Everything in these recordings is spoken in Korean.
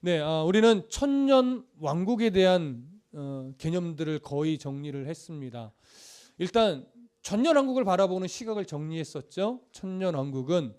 네, 우리는 천년 왕국에 대한 개념들을 거의 정리를 했습니다. 일단 천년 왕국을 바라보는 시각을 정리했었죠. 천년 왕국은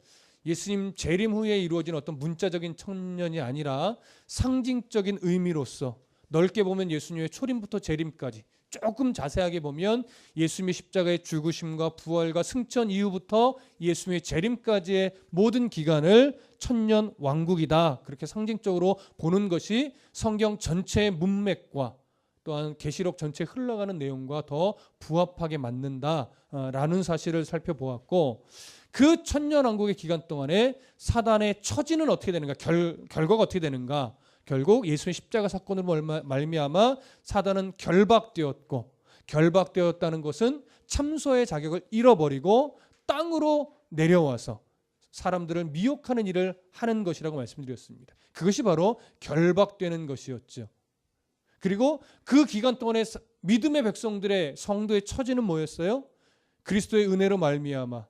예수님 재림 후에 이루어진 어떤 문자적인 천년이 아니라 상징적인 의미로서 넓게 보면 예수님의 초림부터 재림까지, 조금 자세하게 보면 예수님의 십자가의 죽으심과 부활과 승천 이후부터 예수님의 재림까지의 모든 기간을 천년 왕국이다, 그렇게 상징적으로 보는 것이 성경 전체의 문맥과 또한 계시록 전체에 흘러가는 내용과 더 부합하게 맞는다라는 사실을 살펴보았고, 그 천년 왕국의 기간 동안에 사단의 처지는 어떻게 되는가, 결과가 어떻게 되는가. 결국 예수의 십자가 사건으로 말미암아 사단은 결박되었고, 결박되었다는 것은 참소의 자격을 잃어버리고 땅으로 내려와서 사람들을 미혹하는 일을 하는 것이라고 말씀드렸습니다. 그것이 바로 결박되는 것이었죠. 그리고 그 기간 동안에 믿음의 백성들의 성도의 처지는 뭐였어요? 그리스도의 은혜로 말미암아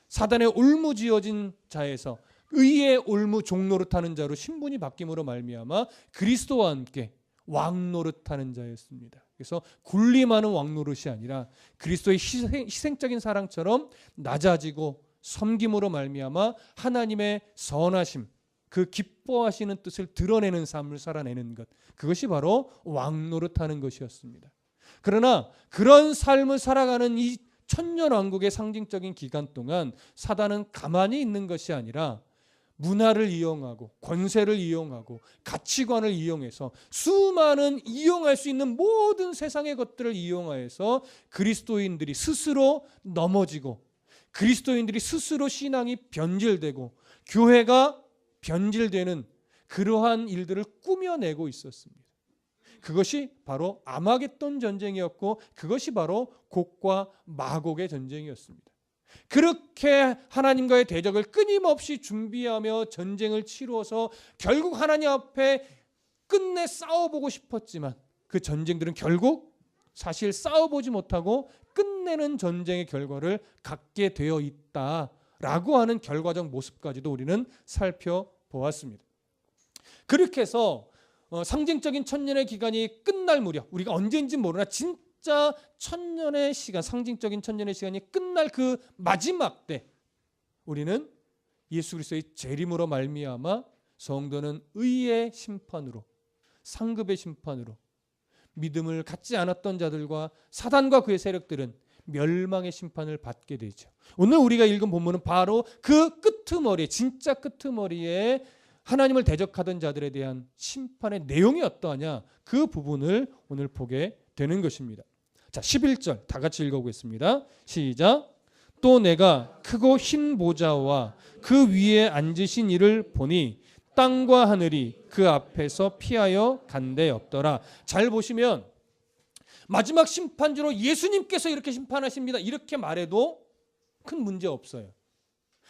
사단의 올무지어진 자에서 의의 올무 종노릇하는 자로 신분이 바뀜으로 말미암아 그리스도와 함께 왕노릇하는 자였습니다. 그래서 군림하는 왕노릇이 아니라 그리스도의 희생적인 사랑처럼 낮아지고 섬김으로 말미암아 하나님의 선하심, 그 기뻐하시는 뜻을 드러내는 삶을 살아내는 것, 그것이 바로 왕노릇하는 것이었습니다. 그러나 그런 삶을 살아가는 이 천년 왕국의 상징적인 기간 동안 사단은 가만히 있는 것이 아니라 문화를 이용하고 권세를 이용하고 가치관을 이용해서 수많은 이용할 수 있는 모든 세상의 것들을 이용하여서 그리스도인들이 스스로 넘어지고, 그리스도인들이 스스로 신앙이 변질되고 교회가 변질되는 그러한 일들을 꾸며내고 있었습니다. 그것이 바로 아마겟돈 전쟁이었고, 그것이 바로 곡과 마곡의 전쟁이었습니다. 그렇게 하나님과의 대적을 끊임없이 준비하며 전쟁을 치루어서 결국 하나님 앞에 끝내 싸워보고 싶었지만 그 전쟁들은 결국 사실 싸워보지 못하고 끝내는 전쟁의 결과를 갖게 되어 있다라고 하는 결과적 모습까지도 우리는 살펴보았습니다. 그렇게 해서 상징적인 천년의 기간이 끝날 무렵, 우리가 언제인지 모르나 진짜 천년의 시간, 상징적인 천년의 시간이 끝날 그 마지막 때, 우리는 예수 그리스도의 재림으로 말미암아 성도는 의의 심판으로, 상급의 심판으로, 믿음을 갖지 않았던 자들과 사단과 그의 세력들은 멸망의 심판을 받게 되죠. 오늘 우리가 읽은 본문은 바로 그 끄트머리에, 진짜 끄트머리에 하나님을 대적하던 자들에 대한 심판의 내용이 어떠하냐, 그 부분을 오늘 보게 되는 것입니다. 자, 11절 다 같이 읽어보겠습니다. 시작. 또 내가 크고 흰 보좌와 그 위에 앉으신 이를 보니 땅과 하늘이 그 앞에서 피하여 간데 없더라. 잘 보시면 마지막 심판주로 예수님께서 이렇게 심판하십니다, 이렇게 말해도 큰 문제 없어요.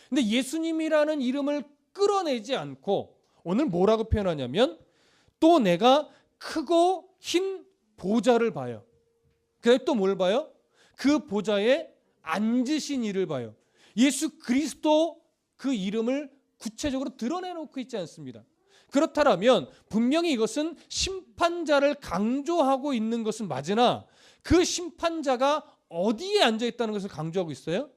근데 예수님이라는 이름을 끌어내지 않고 오늘 뭐라고 표현하냐면, 또 내가 크고 흰 보좌를 봐요. 그다음에 또 뭘 봐요? 그 보좌에 앉으신 이를 봐요. 예수 그리스도 그 이름을 구체적으로 드러내놓고 있지 않습니다. 그렇다면 분명히 이것은 심판자를 강조하고 있는 것은 맞으나 그 심판자가 어디에 앉아있다는 것을 강조하고 있어요?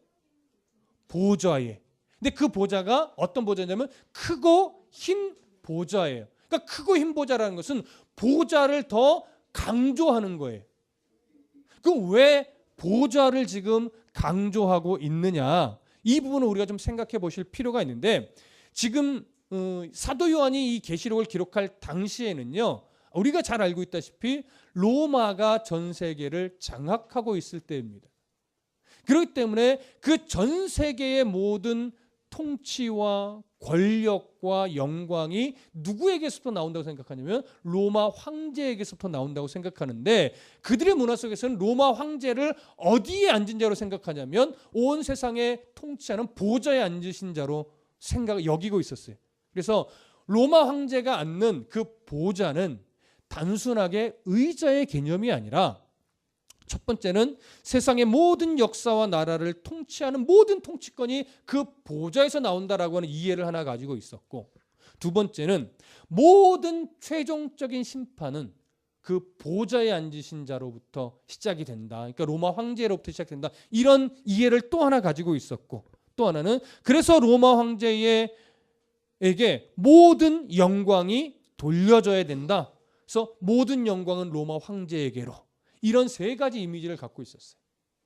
보좌에. 근데 그 보좌가 어떤 보좌냐면 크고 흰 보좌예요. 그러니까 크고 흰 보좌라는 것은 보좌를 더 강조하는 거예요. 그럼 왜 보좌를 지금 강조하고 있느냐? 이 부분을 우리가 좀 생각해 보실 필요가 있는데, 지금 사도 요한이 이 계시록을 기록할 당시에는요, 우리가 잘 알고 있다시피 로마가 전 세계를 장악하고 있을 때입니다. 그렇기 때문에 그 전 세계의 모든 통치와 권력과 영광이 누구에게서부터 나온다고 생각하냐면 로마 황제에게서부터 나온다고 생각하는데, 그들의 문화 속에서는 로마 황제를 어디에 앉은 자로 생각하냐면 온 세상에 통치하는 보좌에 앉으신 자로 여기고 있었어요. 그래서 로마 황제가 앉는 그 보좌는 단순하게 의자의 개념이 아니라, 첫 번째는 세상의 모든 역사와 나라를 통치하는 모든 통치권이 그 보좌에서 나온다라고 하는 이해를 하나 가지고 있었고, 두 번째는 모든 최종적인 심판은 그 보좌에 앉으신 자로부터 시작이 된다. 그러니까 로마 황제로부터 시작된다. 이런 이해를 또 하나 가지고 있었고, 또 하나는 그래서 로마 황제에게 모든 영광이 돌려져야 된다. 그래서 모든 영광은 로마 황제에게로. 이런 세 가지 이미지를 갖고 있었어요.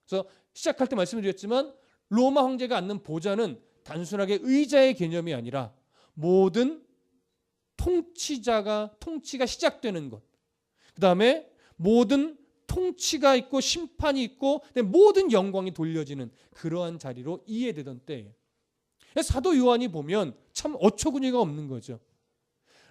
그래서 시작할 때 말씀드렸지만 로마 황제가 앉는 보좌는 단순하게 의자의 개념이 아니라 모든 통치가 시작되는 것. 그 다음에 모든 통치가 있고 심판이 있고 모든 영광이 돌려지는 그러한 자리로 이해되던 때예요. 사도 요한이 보면 참 어처구니가 없는 거죠.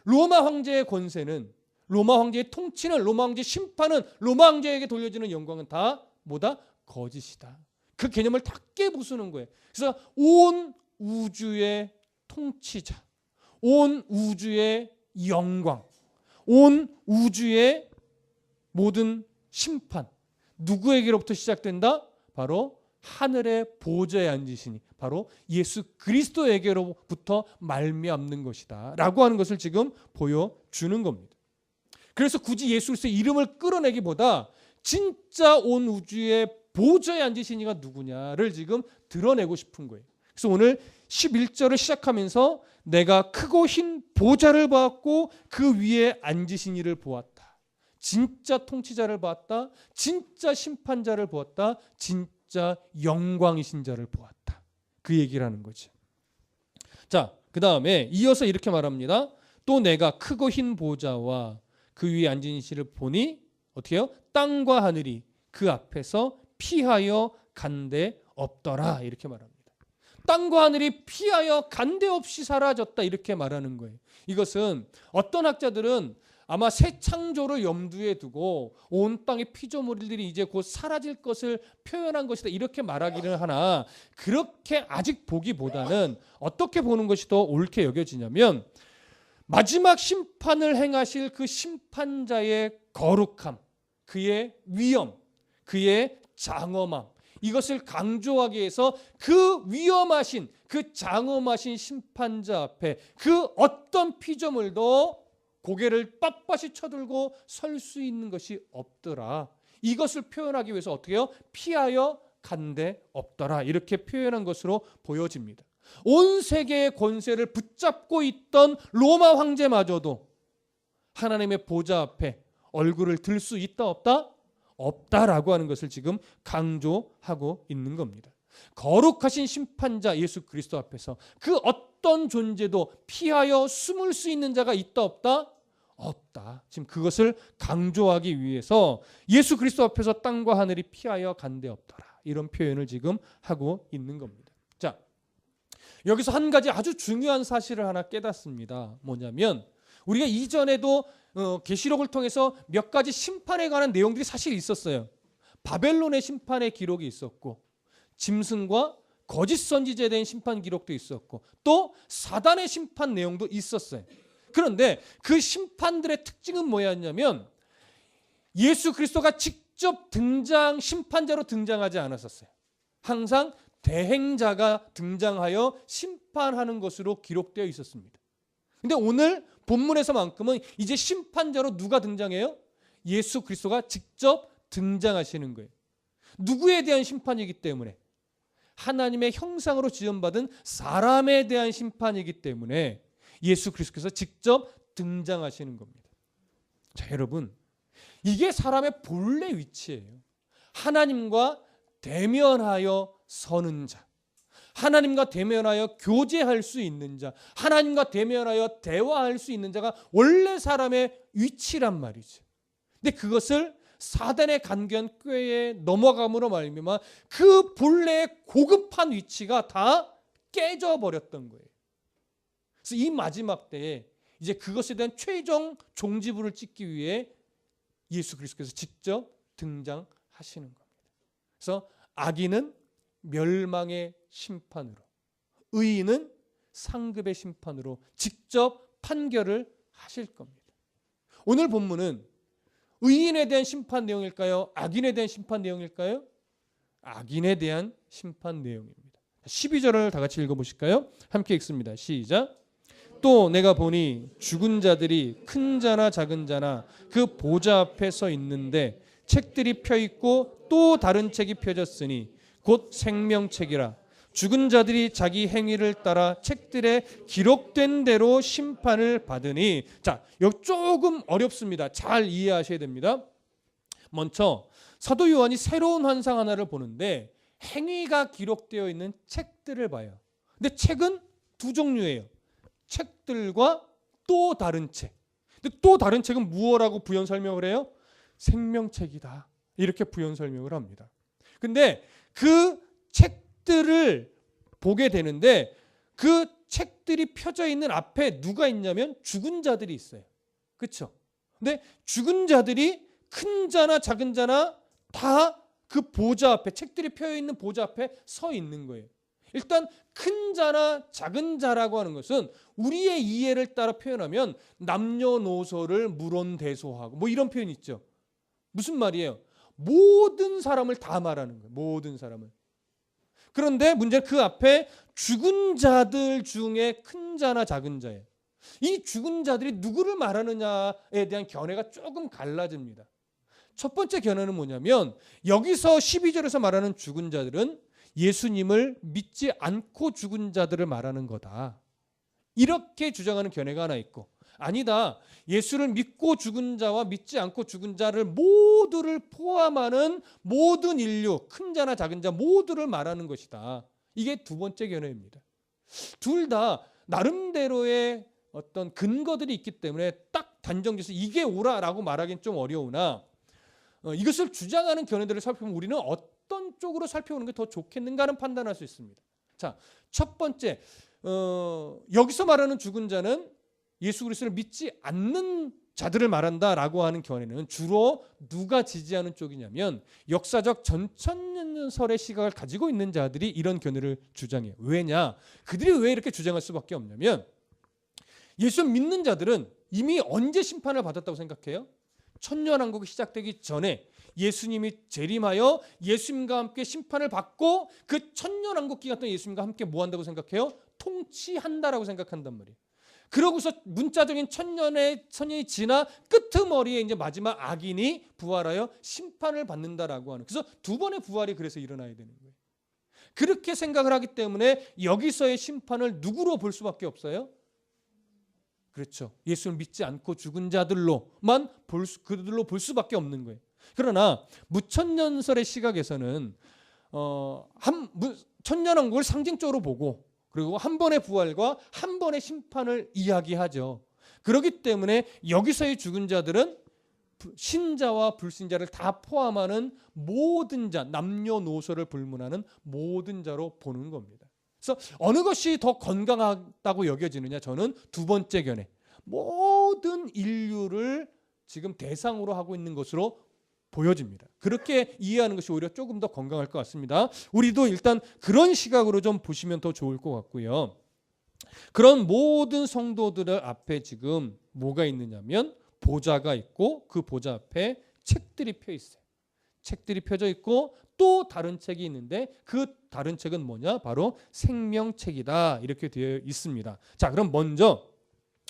로마 황제의 권세는, 로마 황제의 통치는, 로마 황제의 심판은, 로마 황제에게 돌려지는 영광은 다 뭐다? 거짓이다. 그 개념을 다 깨부수는 거예요. 그래서 온 우주의 통치자, 온 우주의 영광, 온 우주의 모든 심판, 누구에게로부터 시작된다? 바로 하늘의 보좌에 앉으시니 바로 예수 그리스도에게로부터 말미암는 것이다 라고 하는 것을 지금 보여주는 겁니다. 그래서 굳이 예수 그리스도의 이름을 끌어내기보다 진짜 온 우주의 보좌에 앉으신 이가 누구냐를 지금 드러내고 싶은 거예요. 그래서 오늘 11절을 시작하면서 내가 크고 흰 보좌를 보았고 그 위에 앉으신 이를 보았다. 진짜 통치자를 보았다. 진짜 심판자를 보았다. 진짜 영광이신 자를 보았다. 그 얘기를 하는 거죠. 자, 그 다음에 이어서 이렇게 말합니다. 또 내가 크고 흰 보좌와 그 위에 앉은 이를 보니 어떻게 해요? 땅과 하늘이 그 앞에서 피하여 간데 없더라. 이렇게 말합니다. 땅과 하늘이 피하여 간데 없이 사라졌다. 이렇게 말하는 거예요. 이것은 어떤 학자들은 아마 새 창조를 염두에 두고 온 땅의 피조물들이 이제 곧 사라질 것을 표현한 것이다. 이렇게 말하기는 하나 그렇게 아직 보기보다는 어떻게 보는 것이 더 옳게 여겨지냐면 마지막 심판을 행하실 그 심판자의 거룩함, 그의 위엄, 그의 장엄함, 이것을 강조하기 위해서 그 위엄하신, 그 장엄하신 심판자 앞에 그 어떤 피조물도 고개를 빳빳이 쳐들고 설 수 있는 것이 없더라. 이것을 표현하기 위해서 어떻게 해요? 피하여 간데 없더라. 이렇게 표현한 것으로 보여집니다. 온 세계의 권세를 붙잡고 있던 로마 황제마저도 하나님의 보좌 앞에 얼굴을 들 수 있다 없다? 없다라고 하는 것을 지금 강조하고 있는 겁니다. 거룩하신 심판자 예수 그리스도 앞에서 그 어떤 존재도 피하여 숨을 수 있는 자가 있다 없다? 없다. 지금 그것을 강조하기 위해서 예수 그리스도 앞에서 땅과 하늘이 피하여 간데 없더라. 이런 표현을 지금 하고 있는 겁니다. 자, 여기서 한 가지 아주 중요한 사실을 하나 깨닫습니다. 뭐냐면 우리가 이전에도 계시록을 통해서 몇 가지 심판에 관한 내용들이 사실 있었어요. 바벨론의 심판의 기록이 있었고 짐승과 거짓 선지자에 대한 심판 기록도 있었고 또 사단의 심판 내용도 있었어요. 그런데 그 심판들의 특징은 뭐였냐면 예수 그리스도가 직접 심판자로 등장하지 않았었어요. 항상 대행자가 등장하여 심판하는 것으로 기록되어 있었습니다. 근데 오늘 본문에서만큼은 이제 심판자로 누가 등장해요? 예수 그리스도가 직접 등장하시는 거예요. 누구에 대한 심판이기 때문에? 하나님의 형상으로 지음받은 사람에 대한 심판이기 때문에 예수 그리스도께서 직접 등장하시는 겁니다. 자, 여러분, 이게 사람의 본래 위치예요. 하나님과 대면하여 서는 자, 하나님과 대면하여 교제할 수 있는 자, 하나님과 대면하여 대화할 수 있는 자가 원래 사람의 위치란 말이죠. 근데 그것을 사단의 간교한 꾀에 넘어감으로 말미암아 그 본래의 고급한 위치가 다 깨져버렸던 거예요. 그래서 이 마지막 때에 이제 그것에 대한 최종 종지부를 찍기 위해 예수 그리스도께서 직접 등장하시는 겁니다. 그래서 악인은 멸망의 심판으로, 의인은 상급의 심판으로 직접 판결을 하실 겁니다. 오늘 본문은 의인에 대한 심판 내용일까요? 악인에 대한 심판 내용일까요? 악인에 대한 심판 내용입니다. 12절을 다 같이 읽어보실까요? 함께 읽습니다. 시작. 또 내가 보니 죽은 자들이 큰 자나 작은 자나 그 보좌 앞에 서 있는데 책들이 펴 있고 또 다른 책이 펴졌으니 곧 생명책이라. 죽은 자들이 자기 행위를 따라 책들에 기록된 대로 심판을 받으니. 자, 여기 조금 어렵습니다. 잘 이해하셔야 됩니다. 먼저 사도 요한이 새로운 환상 하나를 보는데 행위가 기록되어 있는 책들을 봐요. 근데 책은 두 종류예요. 책들과 또 다른 책. 근데 또 다른 책은 무엇라고 부연 설명을 해요? 생명책이다. 이렇게 부연 설명을 합니다. 근데 그 책들을 보게 되는데 그 책들이 펴져 있는 앞에 누가 있냐면 죽은 자들이 있어요. 그렇죠? 근데 죽은 자들이 큰 자나 작은 자나 다 그 보좌 앞에, 책들이 펴져 있는 보좌 앞에 서 있는 거예요. 일단 큰 자나 작은 자라고 하는 것은 우리의 이해를 따라 표현하면 남녀노소를 물온대소하고 뭐 이런 표현이 있죠. 무슨 말이에요? 모든 사람을 다 말하는 거예요. 모든 사람을. 그런데 문제는 그 앞에 죽은 자들 중에 큰 자나 작은 자예요. 이 죽은 자들이 누구를 말하느냐에 대한 견해가 조금 갈라집니다. 첫 번째 견해는 뭐냐면 여기서 12절에서 말하는 죽은 자들은 예수님을 믿지 않고 죽은 자들을 말하는 거다. 이렇게 주장하는 견해가 하나 있고, 아니다, 예수를 믿고 죽은 자와 믿지 않고 죽은 자를 모두를 포함하는 모든 인류, 큰 자나 작은 자 모두를 말하는 것이다. 이게 두 번째 견해입니다. 둘 다 나름대로의 어떤 근거들이 있기 때문에 딱 단정지어서 이게 옳아라고 말하기는 좀 어려우나 이것을 주장하는 견해들을 살펴보면 우리는 어떤 쪽으로 살펴보는 게 더 좋겠는가는 판단할 수 있습니다. 자, 첫 번째, 여기서 말하는 죽은 자는 예수 그리스도를 믿지 않는 자들을 말한다라고 하는 견해는 주로 누가 지지하는 쪽이냐면 역사적 전천년설의 시각을 가지고 있는 자들이 이런 견해를 주장해요. 왜냐? 그들이 왜 이렇게 주장할 수밖에 없냐면 예수 믿는 자들은 이미 언제 심판을 받았다고 생각해요? 천년왕국이 시작되기 전에 예수님이 재림하여 예수님과 함께 심판을 받고 그 천년왕국 기간 동안 예수님과 함께 뭐 한다고 생각해요? 통치한다라고 생각한단 말이에요. 그러고서 문자적인 천년이 지나 끄트머리에 이제 마지막 악인이 부활하여 심판을 받는다라고 하는, 그래서 두 번의 부활이 그래서 일어나야 되는 거예요. 그렇게 생각을 하기 때문에 여기서의 심판을 누구로 볼 수밖에 없어요? 그렇죠. 예수를 믿지 않고 죽은 자들로만 그들로 볼 수밖에 없는 거예요. 그러나 무천년설의 시각에서는 천년왕국을 상징적으로 보고 그리고 한 번의 부활과 한 번의 심판을 이야기하죠. 그렇기 때문에 여기서의 죽은 자들은 신자와 불신자를 다 포함하는 모든 자, 남녀노소를 불문하는 모든 자로 보는 겁니다. 그래서 어느 것이 더 건강하다고 여겨지느냐, 저는 두 번째 견해, 모든 인류를 지금 대상으로 하고 있는 것으로 보여집니다. 그렇게 이해하는 것이 오히려 조금 더 건강할 것 같습니다. 우리도 일단 그런 시각으로 좀 보시면 더 좋을 것 같고요. 그런 모든 성도들 앞에 지금 뭐가 있느냐면 보좌가 있고 그 보좌 앞에 책들이 펴 있어요. 책들이 펴져 있고 또 다른 책이 있는데 그 다른 책은 뭐냐? 바로 생명책이다. 이렇게 되어 있습니다. 자, 그럼 먼저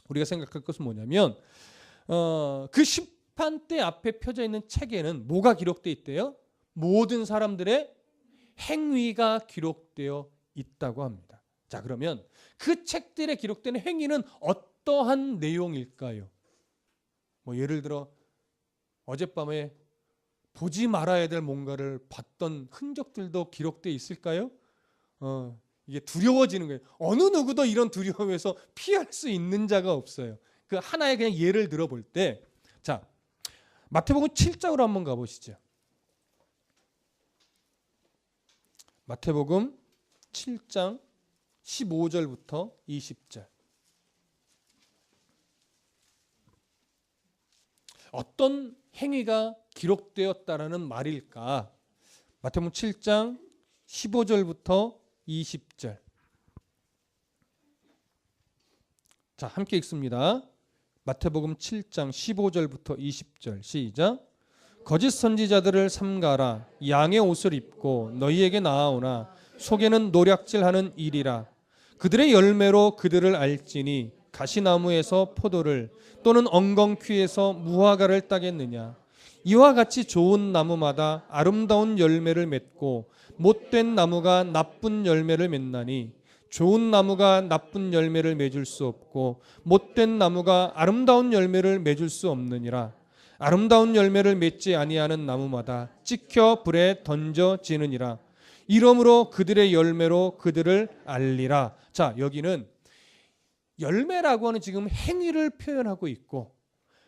우리가 생각할 것은 뭐냐면 그 심판대 앞에 펴져 있는 책에는 뭐가 기록되어 있대요? 모든 사람들의 행위가 기록되어 있다고 합니다. 자, 그러면 그 책들에 기록된 행위는 어떠한 내용일까요? 뭐 예를 들어 어젯밤에 보지 말아야 될 뭔가를 봤던 흔적들도 기록되어 있을까요? 이게 두려워지는 거예요. 어느 누구도 이런 두려움에서 피할 수 있는 자가 없어요. 그 하나의 그냥 예를 들어볼 때, 자, 마태복음 7장으로 한번 가보시죠. 마태복음 7장 15절부터 20절. 어떤 행위가 기록되었다라는 말일까? 마태복음 7장 15절부터 20절. 자, 함께 읽습니다. 마태복음 7장 15절부터 20절. 시작. 거짓 선지자들을 삼가라. 양의 옷을 입고 너희에게 나아오나 속에는 노략질하는 일이라. 그들의 열매로 그들을 알지니 가시나무에서 포도를 또는 엉겅퀴에서 무화과를 따겠느냐? 이와 같이 좋은 나무마다 아름다운 열매를 맺고 못된 나무가 나쁜 열매를 맺나니 좋은 나무가 나쁜 열매를 맺을 수 없고 못된 나무가 아름다운 열매를 맺을 수 없느니라. 아름다운 열매를 맺지 아니하는 나무마다 찍혀 불에 던져지느니라. 이러므로 그들의 열매로 그들을 알리라. 자, 여기는 열매라고 하는 지금 행위를 표현하고 있고,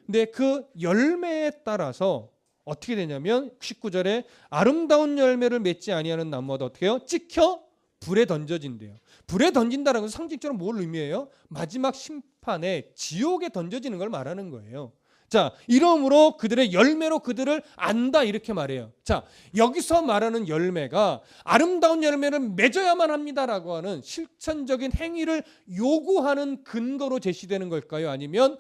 근데 그 열매에 따라서 어떻게 되냐면 19절에 아름다운 열매를 맺지 아니하는 나무마다 어떻게 해요? 찍혀 불에 던져진대요. 불에 던진다는 것은 상징적으로 뭘 의미해요? 마지막 심판에 지옥에 던져지는 걸 말하는 거예요. 자, 이러므로 그들의 열매로 그들을 안다 이렇게 말해요. 자, 여기서 말하는 열매가 아름다운 열매를 맺어야만 합니다라고 하는 실천적인 행위를 요구하는 근거로 제시되는 걸까요? 아니면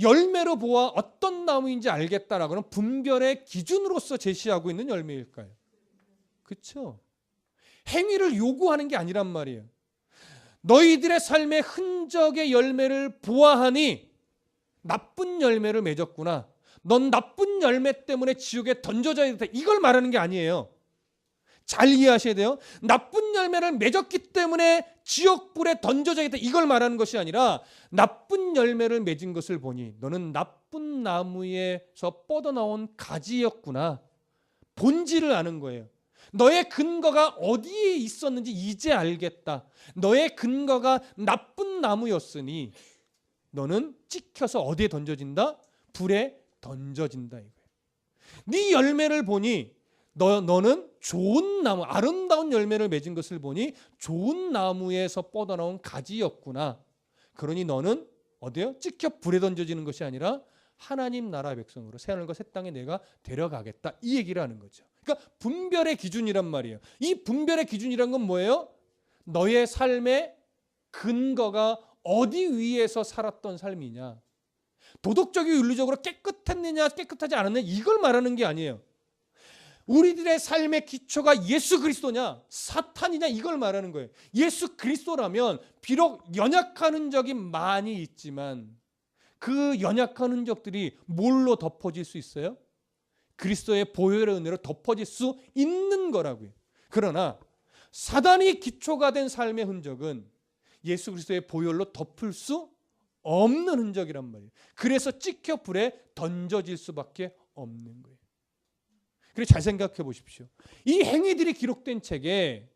열매로 보아 어떤 나무인지 알겠다라고 하는 분별의 기준으로서 제시하고 있는 열매일까요? 그렇죠? 행위를 요구하는 게 아니란 말이에요. 너희들의 삶의 흔적의 열매를 보아하니 나쁜 열매를 맺었구나. 넌 나쁜 열매 때문에 지옥에 던져져야 된다. 이걸 말하는 게 아니에요. 잘 이해하셔야 돼요. 나쁜 열매를 맺었기 때문에 지옥불에 던져져야겠다. 이걸 말하는 것이 아니라 나쁜 열매를 맺은 것을 보니 너는 나쁜 나무에서 뻗어나온 가지였구나. 본질을 아는 거예요. 너의 근거가 어디에 있었는지 이제 알겠다. 너의 근거가 나쁜 나무였으니 너는 찍혀서 어디에 던져진다? 불에 던져진다 이거예요. 네 열매를 보니 너는 좋은 나무, 아름다운 열매를 맺은 것을 보니 좋은 나무에서 뻗어나온 가지였구나. 그러니 너는 어디요? 찍혀 불에 던져지는 것이 아니라 하나님 나라 백성으로 새하늘과 새 땅에 내가 데려가겠다. 이 얘기를 하는 거죠. 그러니까 분별의 기준이란 말이에요. 이 분별의 기준이란 건 뭐예요? 너의 삶의 근거가 어디 위에서 살았던 삶이냐, 도덕적이고 윤리적으로 깨끗했느냐 깨끗하지 않았느냐 이걸 말하는 게 아니에요. 우리들의 삶의 기초가 예수 그리스도냐 사탄이냐 이걸 말하는 거예요. 예수 그리스도라면 비록 연약한 흔적이 많이 있지만 그 연약한 흔적들이 뭘로 덮어질 수 있어요? 그리스도의 보혈의 은혜로 덮어질 수 있는 거라고요. 그러나 사단이 기초가 된 삶의 흔적은 예수 그리스도의 보혈로 덮을 수 없는 흔적이란 말이에요. 그래서 찍혀 불에 던져질 수밖에 없는 거예요. 그래서 잘 생각해 보십시오. 이 행위들이 기록된 책에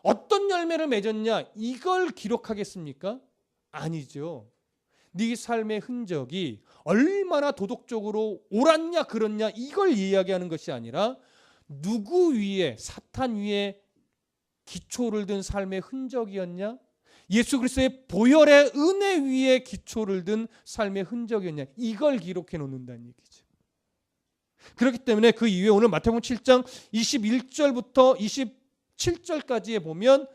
어떤 열매를 맺었냐 이걸 기록하겠습니까? 아니죠. 네 삶의 흔적이 얼마나 도덕적으로 옳았냐 그렇냐 이걸 이야기하는 것이 아니라 누구 위에, 사탄 위에 기초를 든 삶의 흔적이었냐, 예수 그리스도의 보혈의 은혜 위에 기초를 든 삶의 흔적이었냐 이걸 기록해 놓는다는 얘기죠. 그렇기 때문에 그 이후에 오늘 마태복음 7장 21절부터 27절까지에 보면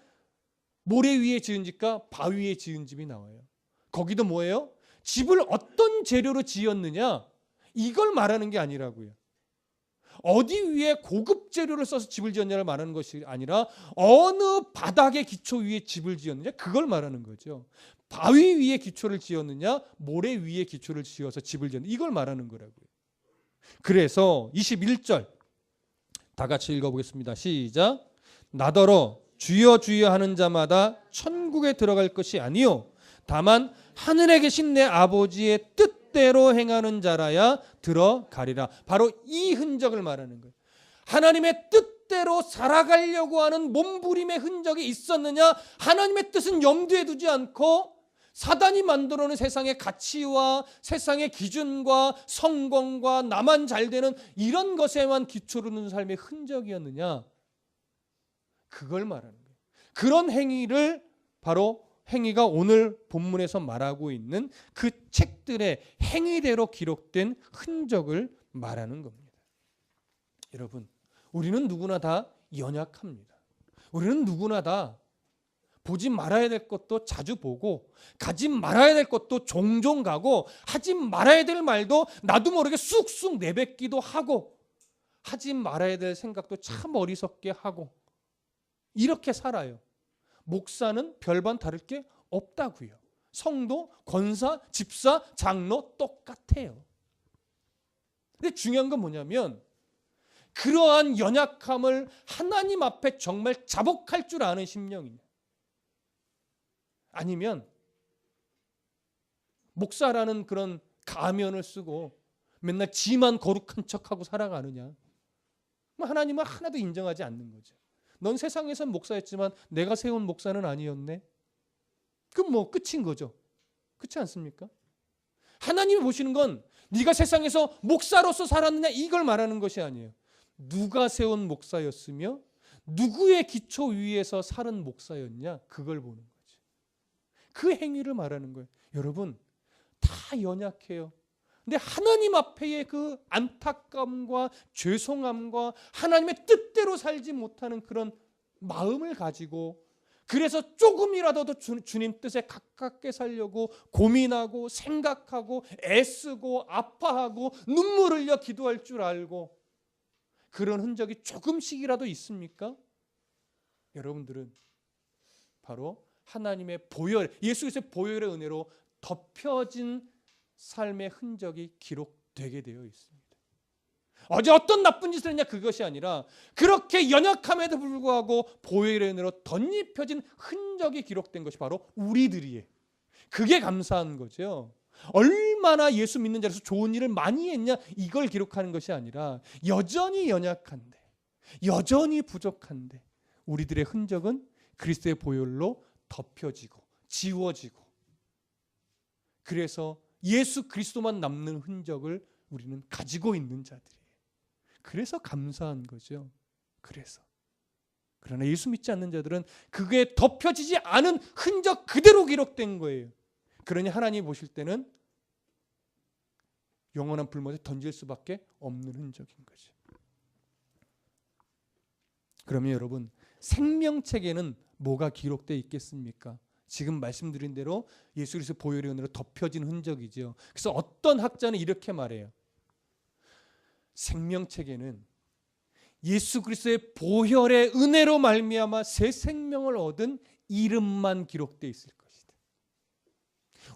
모래 위에 지은 집과 바위 위에 지은 집이 나와요. 거기도 뭐예요? 집을 어떤 재료로 지었느냐 이걸 말하는 게 아니라고요. 어디 위에 고급 재료를 써서 집을 지었냐를 말하는 것이 아니라 어느 바닥의 기초 위에 집을 지었느냐 그걸 말하는 거죠. 바위 위에 기초를 지었느냐 모래 위에 기초를 지어서 집을 지었느냐 이걸 말하는 거라고요. 그래서 21절 다 같이 읽어보겠습니다. 시작. 나더러 주여 주여 하는 자마다 천국에 들어갈 것이 아니요 다만 하늘에 계신 내 아버지의 뜻대로 행하는 자라야 들어가리라. 바로 이 흔적을 말하는 거예요. 하나님의 뜻대로 살아가려고 하는 몸부림의 흔적이 있었느냐? 하나님의 뜻은 염두에 두지 않고 사단이 만들어놓은 세상의 가치와 세상의 기준과 성공과 나만 잘 되는 이런 것에만 기초를 두는 삶의 흔적이었느냐? 그걸 말하는 거예요. 그런 행위를 바로 행위가 오늘 본문에서 말하고 있는 그 책들의 행위대로 기록된 흔적을 말하는 겁니다. 여러분, 우리는 누구나 다 연약합니다. 우리는 누구나 다 보지 말아야 될 것도 자주 보고 가지 말아야 될 것도 종종 가고 하지 말아야 될 말도 나도 모르게 쑥쑥 내뱉기도 하고 하지 말아야 될 생각도 참 어리석게 하고 이렇게 살아요. 목사는 별반 다를 게 없다고요. 성도, 권사, 집사, 장로 똑같아요. 근데 중요한 건 뭐냐면 그러한 연약함을 하나님 앞에 정말 자복할 줄 아는 심령이냐, 아니면 목사라는 그런 가면을 쓰고 맨날 지만 거룩한 척하고 살아가느냐. 하나님은 하나도 인정하지 않는 거죠. 넌 세상에선 목사였지만 내가 세운 목사는 아니었네. 그럼 뭐 끝인 거죠. 그렇지 않습니까? 하나님이 보시는 건 네가 세상에서 목사로서 살았느냐 이걸 말하는 것이 아니에요. 누가 세운 목사였으며 누구의 기초 위에서 살은 목사였냐, 그걸 보는 거죠. 그 행위를 말하는 거예요. 여러분, 다 연약해요. 근데 하나님 앞에의 그 안타까움과 죄송함과 하나님의 뜻대로 살지 못하는 그런 마음을 가지고, 그래서 조금이라도 더 주님 뜻에 가깝게 살려고 고민하고 생각하고 애쓰고 아파하고 눈물 흘려 기도할 줄 알고, 그런 흔적이 조금씩이라도 있습니까? 여러분들은 바로 하나님의 보혈, 예수 그리스도의 보혈의 은혜로 덮여진 삶의 흔적이 기록되게 되어 있습니다. 어제 어떤 나쁜 짓을 했냐 그것이 아니라 그렇게 연약함에도 불구하고 보혈의 은혜로 덧입혀진 흔적이 기록된 것이 바로 우리들이에요. 그게 감사한 거죠. 얼마나 예수 믿는 자로서 좋은 일을 많이 했냐 이걸 기록하는 것이 아니라 여전히 연약한데, 여전히 부족한데 우리들의 흔적은 그리스도의 보혈로 덮여지고 지워지고, 그래서 예수 그리스도만 남는 흔적을 우리는 가지고 있는 자들이에요. 그래서 감사한 거죠. 그러나 예수 믿지 않는 자들은 그게 덮여지지 않은 흔적 그대로 기록된 거예요. 그러니 하나님이 보실 때는 영원한 불못에 던질 수밖에 없는 흔적인 거죠. 그러면 여러분, 생명책에는 뭐가 기록되어 있겠습니까? 지금 말씀드린 대로 예수 그리스도 보혈의 은혜로 덮여진 흔적이죠. 그래서 어떤 학자는 이렇게 말해요. 생명책에는 예수 그리스도의 보혈의 은혜로 말미암아 새 생명을 얻은 이름만 기록되어 있을 것이다.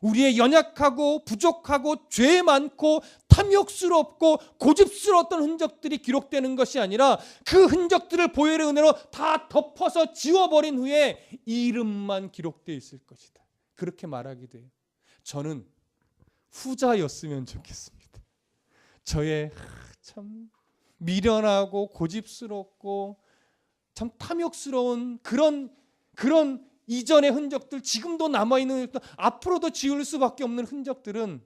우리의 연약하고 부족하고 죄 많고 탐욕스럽고 고집스러웠던 흔적들이 기록되는 것이 아니라 그 흔적들을 보혈의 은혜로 다 덮어서 지워버린 후에 이름만 기록되어 있을 것이다. 그렇게 말하기도 해요. 저는 후자였으면 좋겠습니다. 저의 참 미련하고 고집스럽고 참 탐욕스러운 그런 이전의 흔적들, 지금도 남아있는 흔적들, 앞으로도 지울 수밖에 없는 흔적들은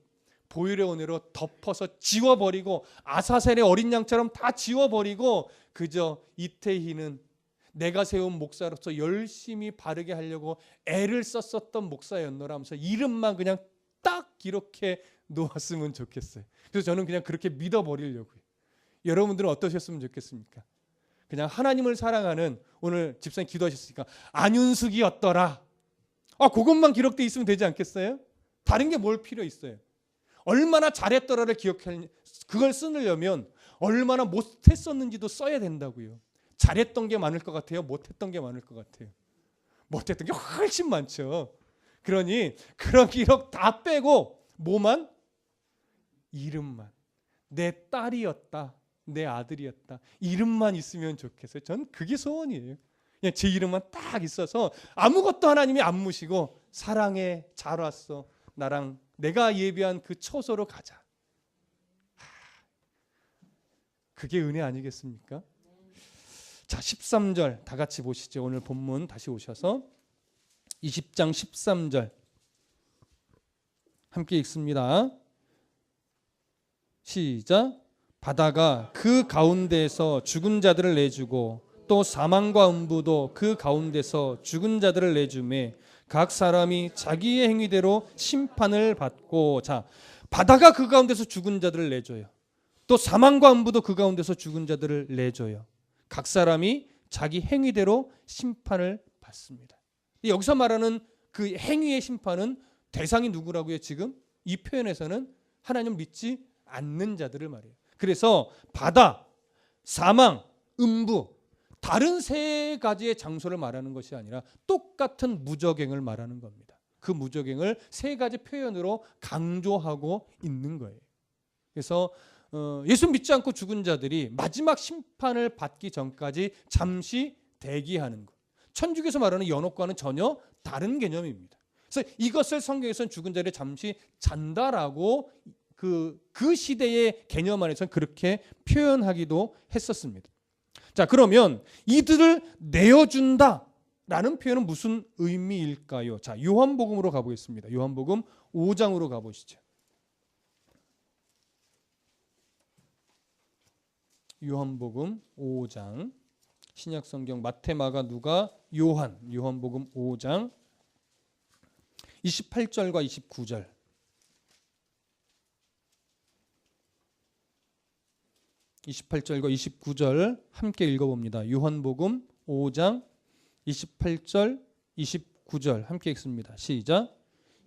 보혈의 은혜로 덮어서 지워버리고 아사셀의 어린 양처럼 다 지워버리고 그저 이태희는 내가 세운 목사로서 열심히 바르게 하려고 애를 썼었던 목사였노라 하면서 이름만 그냥 딱 기록해 놓았으면 좋겠어요. 그래서 저는 그냥 그렇게 믿어버리려고요. 여러분들은 어떠셨으면 좋겠습니까? 그냥 하나님을 사랑하는, 오늘 집사님 기도하셨으니까 안윤숙이었더라, 그것만 기록되어 있으면 되지 않겠어요? 다른 게 뭘 필요 있어요? 얼마나 잘했더라를 기억할, 그걸 쓰려면 얼마나 못했었는지도 써야 된다고요. 잘했던 게 많을 것 같아요? 못했던 게 많을 것 같아요? 못했던 게 훨씬 많죠. 그러니 그런 기록 다 빼고 뭐만? 이름만. 내 딸이었다, 내 아들이었다, 이름만 있으면 좋겠어요. 전 그게 소원이에요. 그냥 제 이름만 딱 있어서 아무것도 하나님이 안 무시고 사랑해, 잘 왔어, 나랑 내가 예비한 그 처소로 가자. 그게 은혜 아니겠습니까? 자, 13절 다 같이 보시죠. 오늘 본문 다시 오셔서 20장 13절 함께 읽습니다. 시작. 바다가 그 가운데에서 죽은 자들을 내주고 또 사망과 음부도 그 가운데서 죽은 자들을 내주매 각 사람이 자기의 행위대로 심판을 받고. 자, 바다가 그 가운데서 죽은 자들을 내줘요. 또 사망과 음부도 그 가운데서 죽은 자들을 내줘요. 각 사람이 자기 행위대로 심판을 받습니다. 여기서 말하는 그 행위의 심판은 대상이 누구라고요? 지금 이 표현에서는 하나님 믿지 않는 자들을 말해요. 그래서 바다, 사망, 음부, 다른 세 가지의 장소를 말하는 것이 아니라 똑같은 무저갱을 말하는 겁니다. 그 무적행을 세 가지 표현으로 강조하고 있는 거예요. 그래서 예수 믿지 않고 죽은 자들이 마지막 심판을 받기 전까지 잠시 대기하는 것. 천주교에서 말하는 연옥과는 전혀 다른 개념입니다. 그래서 이것을 성경에서는 죽은 자를 잠시 잔다라고 그 시대의 개념 안에서는 그렇게 표현하기도 했었습니다. 자, 그러면 이들을 내어준다라는 표현은 무슨 의미일까요? 자, 요한복음으로 가보겠습니다. 요한복음 5장으로 가보시죠. 요한복음 5장, 신약성경 마태, 마가, 누가, 요한복음 5장 28절과 29절. (28절과 29절) 함께 읽어봅니다. 요한복음 5장 28절 29절 함께 읽습니다. 시작.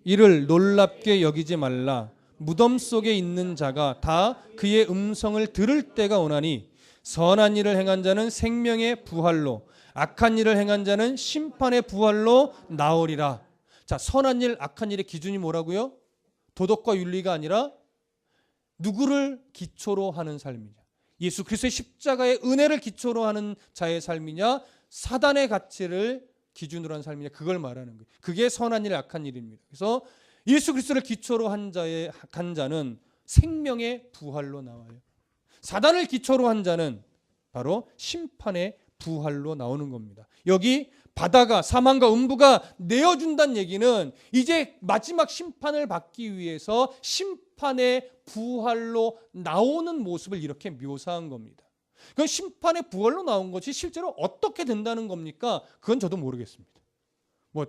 이를 놀랍게 여기지 말라. 무덤 속에 있는 자가 다 그의 음성을 들을 때가 오나니 선한 일을 행한 자는 생명의 부활로, 악한 일을 행한 자는 심판의 부활로 나오리라. 자, 선한 일, 악한 일의 기준이 뭐라고요? 도덕과 윤리가 아니라 누구를 기초로 하는 삶이냐? 예수 그리스도의 십자가의 은혜를 기초로 하는 자의 삶이냐, 사단의 가치를 기준으로 한 삶이냐, 그걸 말하는 거예요. 그게 선한 일, 악한 일입니다. 그래서 예수 그리스도를 기초로 한 자는 생명의 부활로 나와요. 사단을 기초로 한 자는 바로 심판의 부활로 나오는 겁니다. 여기 바다가, 사망과 음부가 내어준다는 얘기는 이제 마지막 심판을 받기 위해서 심판의 부활로 나오는 모습을 이렇게 묘사한 겁니다. 그 심판의 부활로 나온 것이 실제로 어떻게 된다는 겁니까? 그건 저도 모르겠습니다.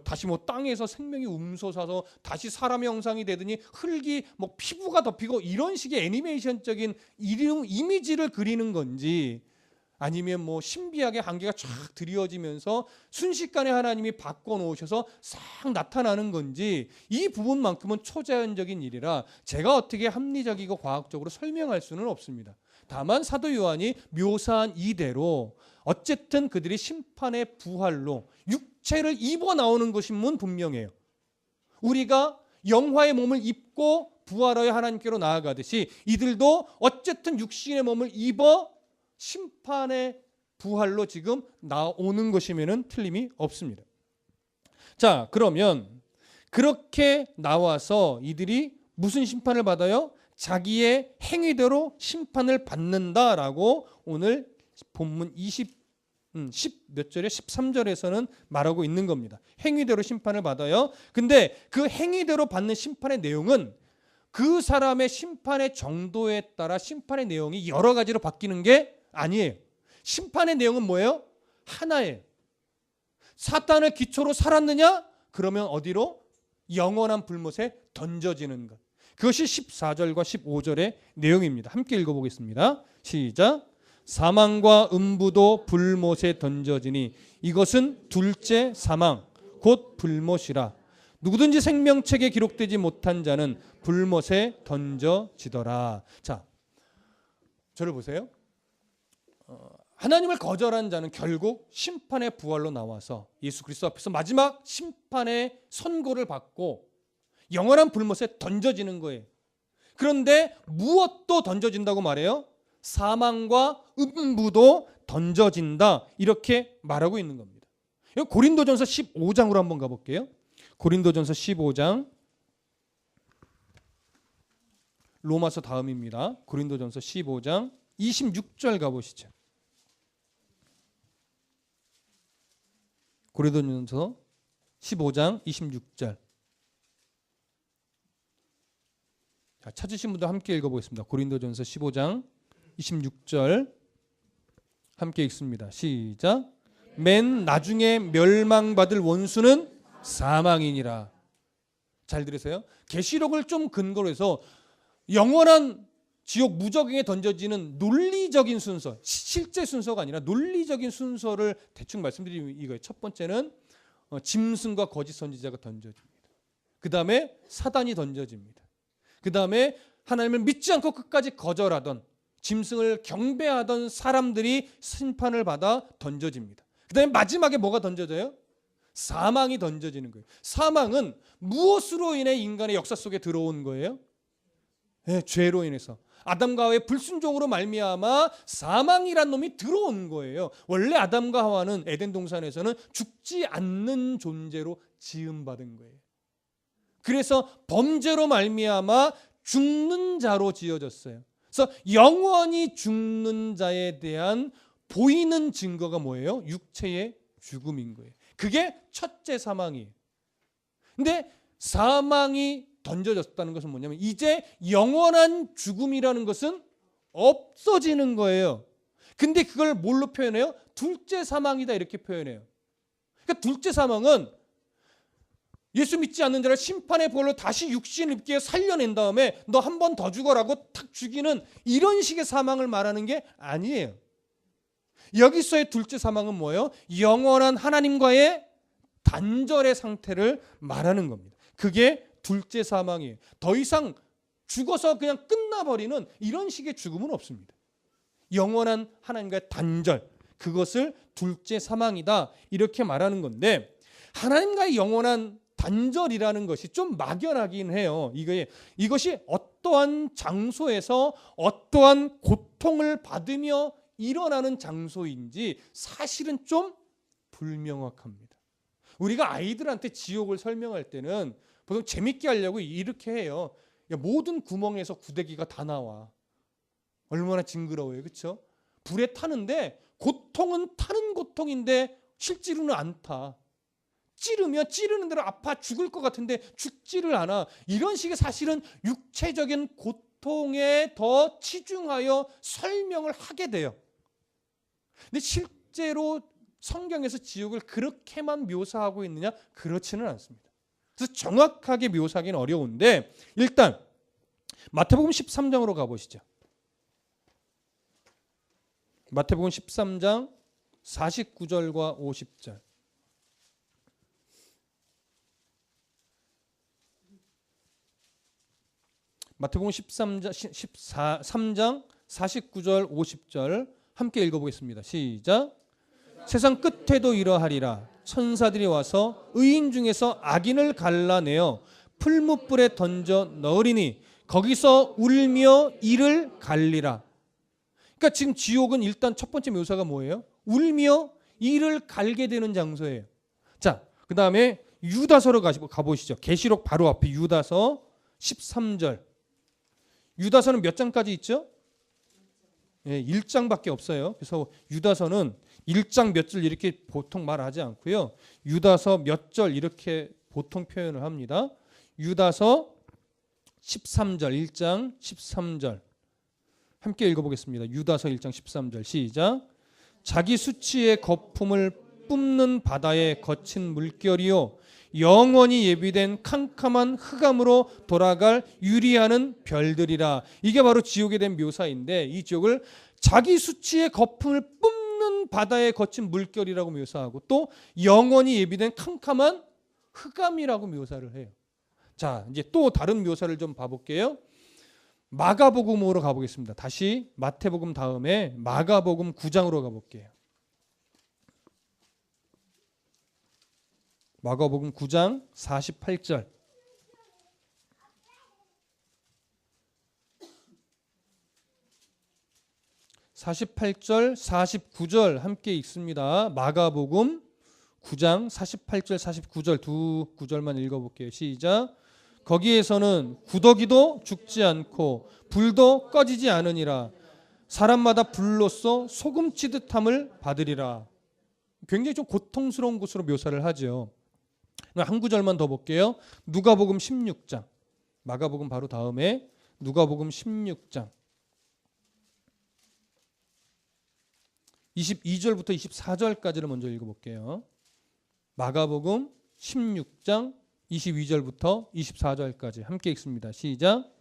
다시 땅에서 생명이 움솟아서 다시 사람의 형상이 되더니 흙이 피부가 덮이고 이런 식의 애니메이션적인 이미지를 그리는 건지, 아니면 신비하게 한계가 쫙 드리워지면서 순식간에 하나님이 바꿔놓으셔서 싹 나타나는 건지, 이 부분만큼은 초자연적인 일이라 제가 어떻게 합리적이고 과학적으로 설명할 수는 없습니다. 다만 사도 요한이 묘사한 이대로 어쨌든 그들이 심판의 부활로 육체를 입어 나오는 것임은 분명해요. 우리가 영화의 몸을 입고 부활하여 하나님께로 나아가듯이 이들도 어쨌든 육신의 몸을 입어 심판의 부활로 지금 나오는 것이면은 틀림이 없습니다. 자, 그러면 그렇게 나와서 이들이 무슨 심판을 받아요? 자기의 행위대로 심판을 받는다라고 오늘 본문 10몇 절에 13절에서는 말하고 있는 겁니다. 행위대로 심판을 받아요. 근데 그 행위대로 받는 심판의 내용은 그 사람의 심판의 정도에 따라 심판의 내용이 여러 가지로 바뀌는 게 아니에요. 심판의 내용은 뭐예요? 하나예요. 사탄을 기초로 살았느냐? 그러면 어디로? 영원한 불못에 던져지는 것. 그것이 14절과 15절의 내용입니다. 함께 읽어보겠습니다. 시작. 사망과 음부도 불못에 던져지니 이것은 둘째 사망 곧 불못이라. 누구든지 생명책에 기록되지 못한 자는 불못에 던져지더라. 자, 저를 보세요. 하나님을 거절한 자는 결국 심판의 부활로 나와서 예수 그리스도 앞에서 마지막 심판의 선고를 받고 영원한 불못에 던져지는 거예요. 그런데 무엇도 던져진다고 말해요? 사망과 음부도 던져진다, 이렇게 말하고 있는 겁니다. 고린도전서 15장으로 한번 가볼게요. 고린도전서 15장, 로마서 다음입니다. 고린도전서 15장 26절 가보시죠. 고린도전서 15장 26절. 자, 찾으신 분들 함께 읽어보겠습니다. 고린도전서 15장 26절 함께 읽습니다. 시작. 맨 나중에 멸망받을 원수는 사망이니라. 잘 들으세요. 계시록을 좀 근거로 해서 영원한 지옥 무적행에 던져지는 논리적인 순서, 실제 순서가 아니라 논리적인 순서를 대충 말씀드리면 이거예요. 첫 번째는 짐승과 거짓 선지자가 던져집니다. 그 다음에 사단이 던져집니다. 그 다음에 하나님을 믿지 않고 끝까지 거절하던, 짐승을 경배하던 사람들이 심판을 받아 던져집니다. 그 다음에 마지막에 뭐가 던져져요? 사망이 던져지는 거예요. 사망은 무엇으로 인해 인간의 역사 속에 들어온 거예요? 네, 죄로 인해서. 아담과 하와의 불순종으로 말미암아 사망이란 놈이 들어온 거예요. 원래 아담과 하와는 에덴 동산에서는 죽지 않는 존재로 지음받은 거예요. 그래서 범죄로 말미암아 죽는 자로 지어졌어요. 그래서 영원히 죽는 자에 대한 보이는 증거가 뭐예요? 육체의 죽음인 거예요. 그게 첫째 사망이에요. 근데 사망이 던져졌다는 것은 뭐냐면 이제 영원한 죽음이라는 것은 없어지는 거예요. 근데 그걸 뭘로 표현해요? 둘째 사망이다 이렇게 표현해요. 그러니까 둘째 사망은 예수 믿지 않는 자를 심판의 벌로 다시 육신 입게 살려낸 다음에 너 한 번 더 죽어라고 탁 죽이는 이런 식의 사망을 말하는 게 아니에요. 여기서의 둘째 사망은 뭐예요? 영원한 하나님과의 단절의 상태를 말하는 겁니다. 그게 둘째 사망이에요. 더 이상 죽어서 그냥 끝나버리는 이런 식의 죽음은 없습니다. 영원한 하나님과의 단절, 그것을 둘째 사망이다 이렇게 말하는 건데, 하나님과의 영원한 단절이라는 것이 좀 막연하긴 해요. 이것이 어떠한 장소에서 어떠한 고통을 받으며 일어나는 장소인지 사실은 좀 불명확합니다. 우리가 아이들한테 지옥을 설명할 때는 보통 재밌게 하려고 이렇게 해요. 야, 모든 구멍에서 구데기가 다 나와. 얼마나 징그러워요. 그렇죠? 불에 타는데 고통은 타는 고통인데 실제로는 안 타. 찌르면 찌르는 대로 아파 죽을 것 같은데 죽지를 않아. 이런 식의 사실은 육체적인 고통에 더 치중하여 설명을 하게 돼요. 근데 실제로 성경에서 지옥을 그렇게만 묘사하고 있느냐? 그렇지는 않습니다. 그래서 정확하게 묘사하기는 어려운데 일단 마태복음 13장으로 가보시죠. 마태복음 13장 49절과 50절. 마태복음 13장 49절 50절 함께 읽어보겠습니다. 시작. 세상 끝에도 이러하리라. 천사들이 와서 의인 중에서 악인을 갈라내어 풀무불에 던져 넣으리니 거기서 울며 이를 갈리라. 그러니까 지금 지옥은 일단 첫 번째 묘사가 뭐예요? 울며 이를 갈게 되는 장소예요. 자, 그 다음에 유다서로 가보시죠. 계시록 바로 앞에 유다서 13절. 유다서는 몇 장까지 있죠? 1장밖에 없어요. 그래서 유다서는 1장 몇 절 이렇게 보통 말하지 않고요. 유다서 몇 절 이렇게 보통 표현을 합니다. 유다서 13절, 1장 13절 함께 읽어보겠습니다. 유다서 1장 13절 시작. 자기 수치의 거품을 뿜는 바다의 거친 물결이요 영원히 예비된 캄캄한 흑암으로 돌아갈 유리하는 별들이라. 이게 바로 지옥에 대한 묘사인데 이 지옥을 자기 수치의 거품을 뿜는 바다의 거친 물결이라고 묘사하고 또 영원히 예비된 캄캄한 흑암이라고 묘사를 해요. 자, 이제 또 다른 묘사를 좀 봐볼게요. 마가복음으로 가보겠습니다. 다시 마태복음 다음에 마가복음 9장으로 가볼게요. 마가복음 9장 48절. (48절) (49절) 함께 읽습니다. 마가복음 9장 48절 49절 두 구절만 읽어볼게요. 시작. 거기에서는 구더기도 죽지 않고 불도 꺼지지 않으니라. 사람마다 불로써 소금치듯함을 받으리라. 굉장히 좀 고통스러운 곳으로 묘사를 하죠. 한 구절만 더 볼게요. 누가복음 16장. 마가복음 바로 다음에 누가복음 16장 22절부터 24절까지를 먼저 읽어볼게요. 마가복음 16장 22절부터 24절까지 함께 읽습니다. 시작.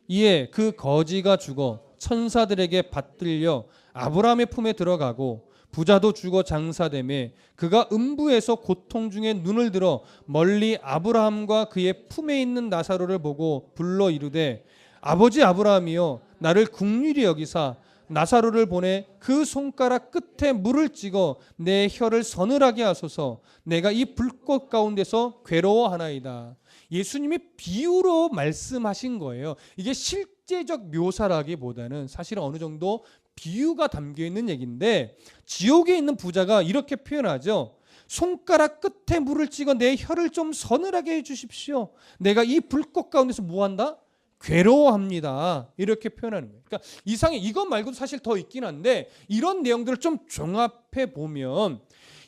이에 그 거지가 죽어 천사들에게 받들려 아브라함의 품에 들어가고 부자도 죽어 장사되매 그가 음부에서 고통 중에 눈을 들어 멀리 아브라함과 그의 품에 있는 나사로를 보고 불러 이르되 아버지 아브라함이여 나를 긍휼히 여기사 나사로를 보내 그 손가락 끝에 물을 찍어 내 혀를 서늘하게 하소서. 내가 이 불꽃 가운데서 괴로워하나이다. 예수님이 비유로 말씀하신 거예요. 이게 실제적 묘사라기보다는 사실은 어느 정도 비유가 담겨 있는 얘기인데, 지옥에 있는 부자가 이렇게 표현하죠. 손가락 끝에 물을 찍어 내 혀를 좀 서늘하게 해 주십시오. 내가 이 불꽃 가운데서 뭐한다? 괴로워합니다. 이렇게 표현하는 거예요. 그러니까 이상에 이것 말고도 사실 더 있긴 한데, 이런 내용들을 좀 종합해 보면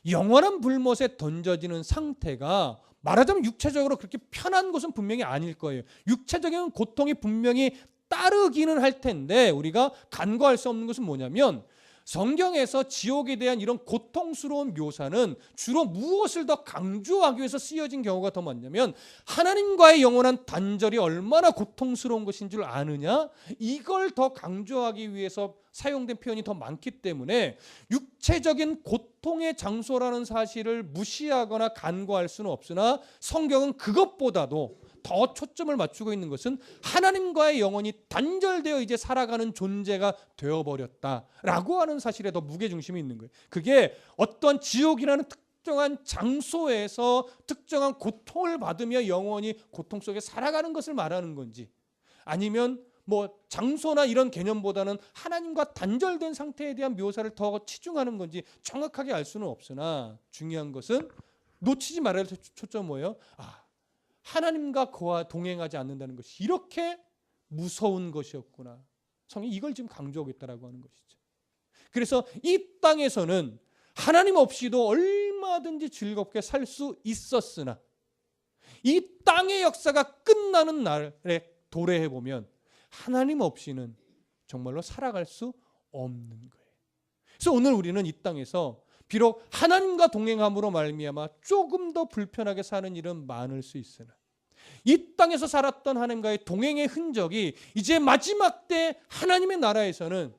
영원한 불못에 던져지는 상태가 말하자면 육체적으로 그렇게 편한 것은 분명히 아닐 거예요. 육체적인 고통이 분명히 따르기는 할 텐데, 우리가 간과할 수 없는 것은 뭐냐면, 성경에서 지옥에 대한 이런 고통스러운 묘사는 주로 무엇을 더 강조하기 위해서 쓰여진 경우가 더 많냐면, 하나님과의 영원한 단절이 얼마나 고통스러운 것인 줄 아느냐, 이걸 더 강조하기 위해서 사용된 표현이 더 많기 때문에 육체적인 고통의 장소라는 사실을 무시하거나 간과할 수는 없으나, 성경은 그것보다도 더 초점을 맞추고 있는 것은 하나님과의 영혼이 단절되어 이제 살아가는 존재가 되어버렸다라고 하는 사실에 더 무게중심이 있는 거예요. 그게 어떤 지옥이라는 특정한 장소에서 특정한 고통을 받으며 영원히 고통 속에 살아가는 것을 말하는 건지, 아니면 뭐 장소나 이런 개념보다는 하나님과 단절된 상태에 대한 묘사를 더 치중하는 건지 정확하게 알 수는 없으나, 중요한 것은 놓치지 말아야 될 초점은 뭐예요? 하나님과 그와 동행하지 않는다는 것이 이렇게 무서운 것이었구나. 성경이 이걸 지금 강조하고 있다라고 하는 것이죠. 그래서 이 땅에서는 하나님 없이도 얼마든지 즐겁게 살 수 있었으나, 이 땅의 역사가 끝나는 날에 도래해 보면 하나님 없이는 정말로 살아갈 수 없는 거예요. 그래서 오늘 우리는 이 땅에서 비록 하나님과 동행함으로 말미암아 조금 더 불편하게 사는 일은 많을 수 있으나, 이 땅에서 살았던 하나님과의 동행의 흔적이 이제 마지막 때 하나님의 나라에서는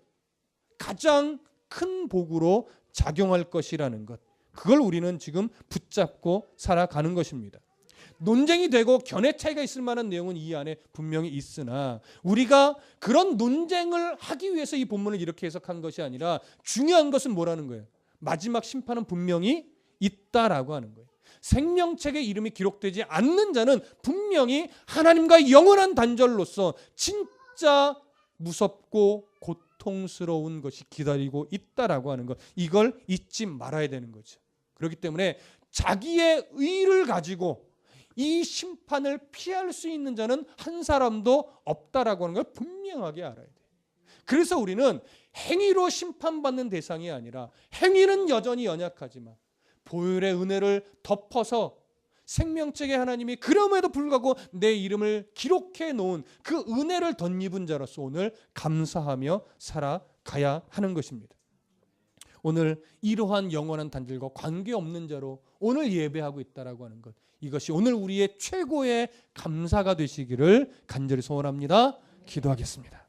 가장 큰 복으로 작용할 것이라는 것, 그걸 우리는 지금 붙잡고 살아가는 것입니다. 논쟁이 되고 견해 차이가 있을 만한 내용은 이 안에 분명히 있으나, 우리가 그런 논쟁을 하기 위해서 이 본문을 이렇게 해석한 것이 아니라, 중요한 것은 뭐라는 거예요? 마지막 심판은 분명히 있다라고 하는 거예요. 생명책에 이름이 기록되지 않는 자는 분명히 하나님과 영원한 단절로서 진짜 무섭고 고통스러운 것이 기다리고 있다라고 하는 것, 이걸 잊지 말아야 되는 거죠. 그렇기 때문에 자기의 의를 가지고 이 심판을 피할 수 있는 자는 한 사람도 없다라고 하는 걸 분명하게 알아야 돼요. 그래서 우리는 행위로 심판받는 대상이 아니라, 행위는 여전히 연약하지만 보혈의 은혜를 덮어서 생명책에 하나님이 그럼에도 불구하고 내 이름을 기록해 놓은 그 은혜를 덧입은 자로서 오늘 감사하며 살아가야 하는 것입니다. 오늘 이러한 영원한 단절과 관계없는 자로 오늘 예배하고 있다라고 하는 것, 이것이 오늘 우리의 최고의 감사가 되시기를 간절히 소원합니다. 기도하겠습니다.